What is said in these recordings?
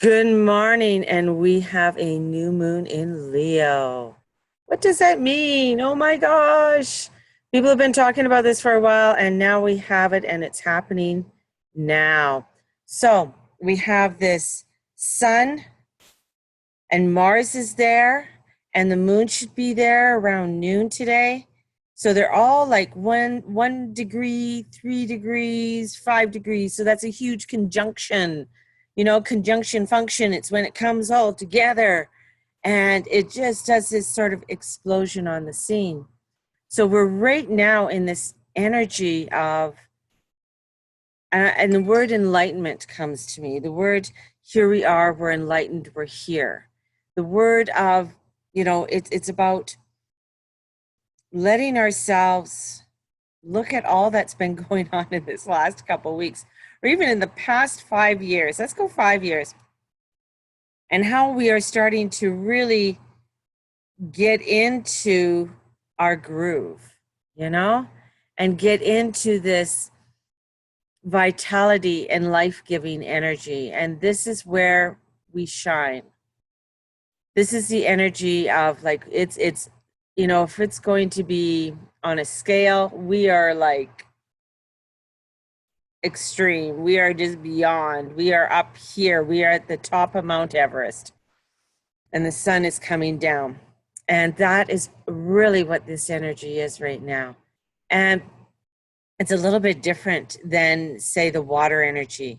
Good morning, and we have a new moon in Leo. What does that mean? Oh my gosh. People have been talking about this for a while, and now we have it, and it's happening now. So we have this sun, and Mars is there, and the moon should be there around noon today. So they're all like one degree, 3 degrees, 5 degrees. So that's a huge conjunction. Conjunction function. It's when it comes all together, and it just does this sort of explosion on the scene. So we're right now in this energy of, and the word enlightenment comes to me. The word, here we are, we're enlightened, we're here. The word of, it's about letting ourselves look at all that's been going on in this last couple of weeks, or even in the past 5 years. Let's go 5 years, and how we are starting to really get into our groove, you know, and get into this vitality and life-giving energy. And this is where we shine. This is the energy of, like, it's if it's going to be on a scale, we are like extreme. We are just beyond. We are up here. We are at the top of Mount Everest, and the sun is coming down. And that is really what this energy is right now. And it's a little bit different than, say, the water energy.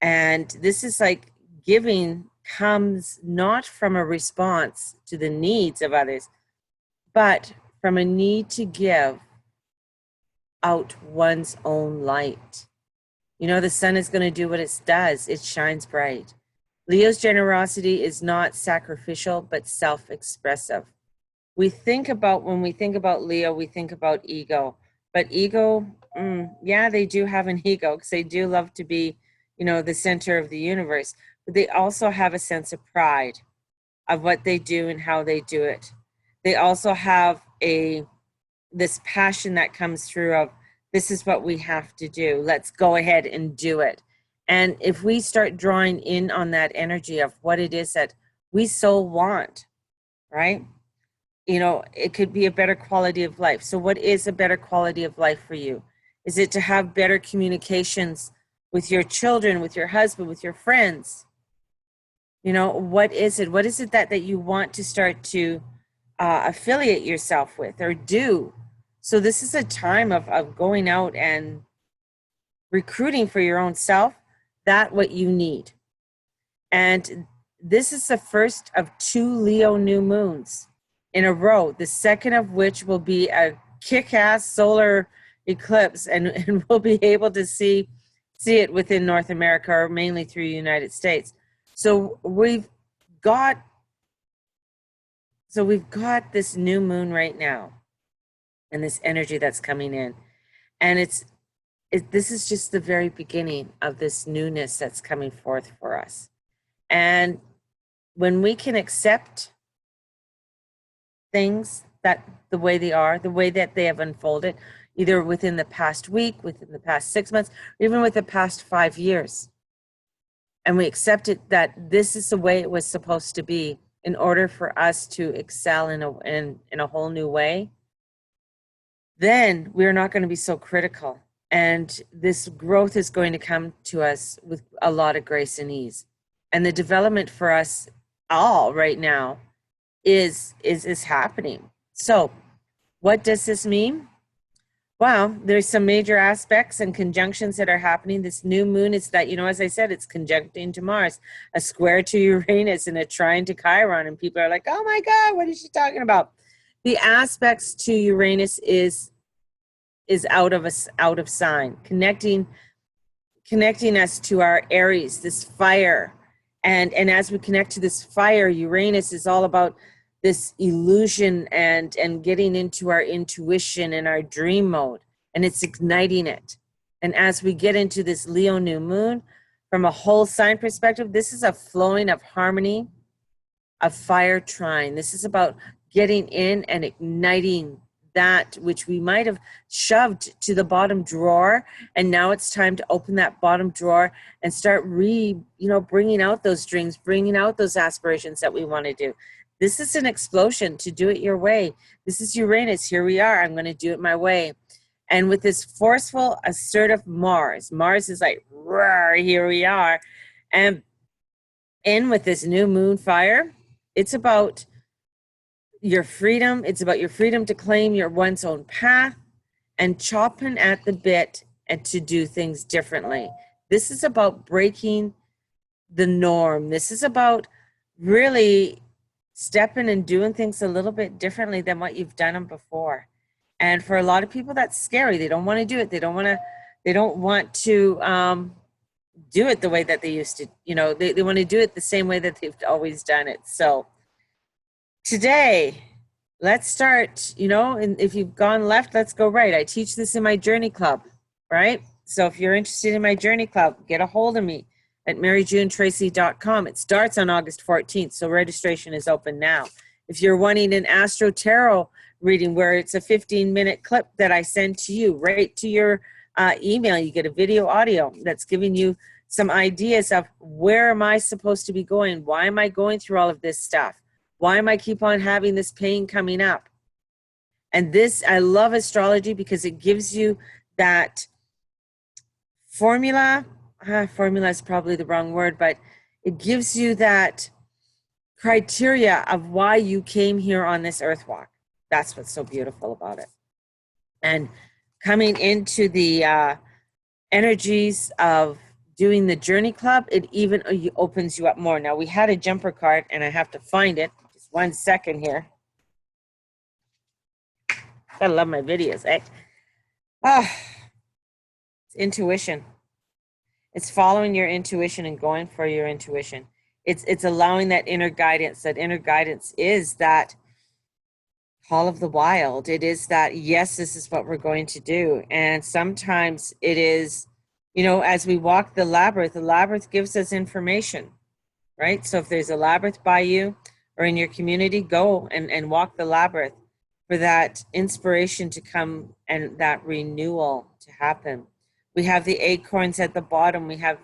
And this is like, giving comes not from a response to the needs of others, but from a need to give out one's own light. The sun is going to do what it does. It shines bright. Leo's generosity is not sacrificial, but self-expressive. When we think about Leo, we think about ego. But ego, yeah, they do have an ego, because they do love to be, the center of the universe. But they also have a sense of pride of what they do and how they do it. They also have this passion that comes through of, this is what we have to do. Let's go ahead and do it. And if we start drawing in on that energy of what it is that we so want, right? It could be a better quality of life. So what is a better quality of life for you? Is it to have better communications with your children, with your husband, with your friends? What is it? What is it that you want to start to affiliate yourself with or do? So this is a time of going out and recruiting for your own self, what you need. And this is the first of 2 Leo new moons in a row, the second of which will be a kick-ass solar eclipse, and we'll be able to see it within North America, or mainly through the United States. So we've got this new moon right now, and this energy that's coming in, and this is just the very beginning of this newness that's coming forth for us. And when we can accept things that the way they are, the way that they have unfolded, either within the past week, within the past 6 months, or even with the past 5 years, and we accept it that this is the way it was supposed to be in order for us to excel in a whole new way, then we're not going to be so critical. And this growth is going to come to us with a lot of grace and ease. And the development for us all right now is happening. So what does this mean? Well, there's some major aspects and conjunctions that are happening. This new moon is that, as I said, it's conjuncting to Mars, a square to Uranus, and a trine to Chiron. And people are like, oh my God, what is she talking about? The aspects to Uranus is out of sign, connecting us to our Aries, this fire. And as we connect to this fire, Uranus is all about this illusion and getting into our intuition and our dream mode, and it's igniting it. And as we get into this Leo new moon, from a whole sign perspective, this is a flowing of harmony, of fire trine. This is about getting in and igniting that which we might have shoved to the bottom drawer, and now it's time to open that bottom drawer and start bringing out those dreams, bringing out those aspirations that we want to do. This is an explosion to do it your way. This is Uranus. Here we are. I'm going to do it my way. And with this forceful, assertive Mars is like, roar, here we are. And in with this new moon fire, it's about your freedom. It's about your freedom to claim your one's own path and chopping at the bit and to do things differently. This is about breaking the norm. This is about really stepping and doing things a little bit differently than what you've done them before. And for a lot of people, that's scary. They don't want to do it. They don't want to do it the way that they used to. They want to do it the same way that they've always done it. So today, let's start, and if you've gone left, let's go right. I teach this in my Journey Club, right? So if you're interested in my Journey Club, get a hold of me at maryjunetracy.com. It starts on August 14th, so registration is open now. If you're wanting an Astro Tarot reading where it's a 15-minute clip that I send to you right to your email, you get a video audio that's giving you some ideas of where am I supposed to be going? Why am I going through all of this stuff? Why am I keep on having this pain coming up? And this, I love astrology because it gives you that formula. Formula is probably the wrong word, but it gives you that criteria of why you came here on this earth walk. That's what's so beautiful about it. And coming into the energies of doing the Journey Club, it even opens you up more. Now, we had a jumper card, and I have to find it. Just 1 second here. Gotta love my videos, eh? It's intuition. It's following your intuition and going for your intuition. It's allowing that inner guidance. That inner guidance is that call of the wild. It is that, yes, this is what we're going to do. And sometimes it is, as we walk the labyrinth gives us information, right? So if there's a labyrinth by you or in your community, go and walk the labyrinth for that inspiration to come and that renewal to happen. We have the acorns at the bottom. We have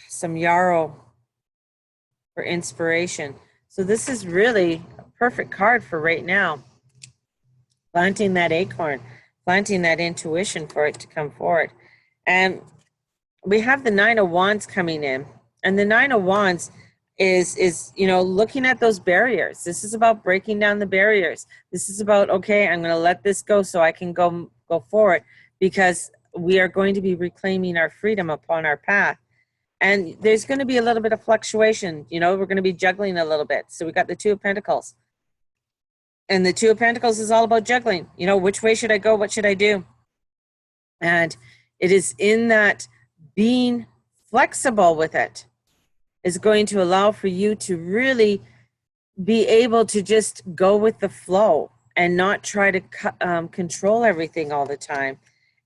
some yarrow for inspiration. So this is really a perfect card for right now. Planting that acorn, planting that intuition for it to come forward. And we have the Nine of Wands coming in. And the Nine of Wands is looking at those barriers. This is about breaking down the barriers. This is about, okay, I'm going to let this go so I can go forward, because we are going to be reclaiming our freedom upon our path. And there's going to be a little bit of fluctuation. We're going to be juggling a little bit. So we got the Two of Pentacles. And the Two of Pentacles is all about juggling. Which way should I go? What should I do? And it is in that being flexible with it is going to allow for you to really be able to just go with the flow and not try to control everything all the time.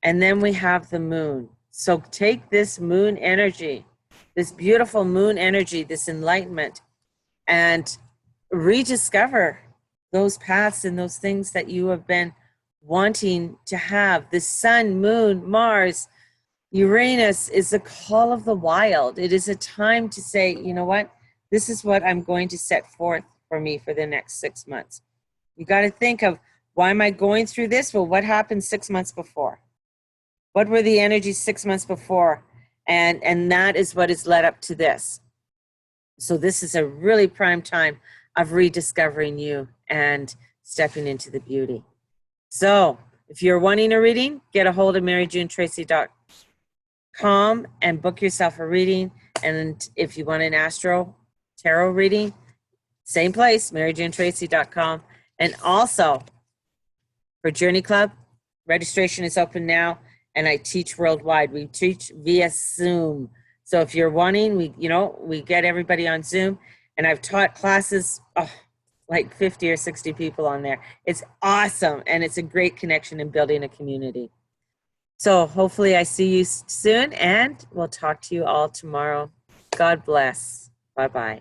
And then we have the moon. So take this moon energy, this beautiful moon energy, this enlightenment, and rediscover those paths and those things that you have been wanting to have. The sun, moon, Mars, Uranus is a call of the wild. It is a time to say, you know what? This is what I'm going to set forth for me for the next 6 months. You got to think of, why am I going through this? Well, what happened 6 months before? What were the energies 6 months before? And that is what has led up to this. So this is a really prime time of rediscovering you and stepping into the beauty. So if you're wanting a reading, get a hold of maryjunetracy.com and book yourself a reading. And if you want an Astro Tarot reading, same place, maryjunetracy.com. And also for Journey Club, registration is open now, and I teach worldwide. We teach via Zoom. So if you're wanting, we get everybody on Zoom, and I've taught classes, like 50 or 60 people on there. It's awesome, and it's a great connection in building a community. So hopefully I see you soon, and we'll talk to you all tomorrow. God bless. Bye-bye.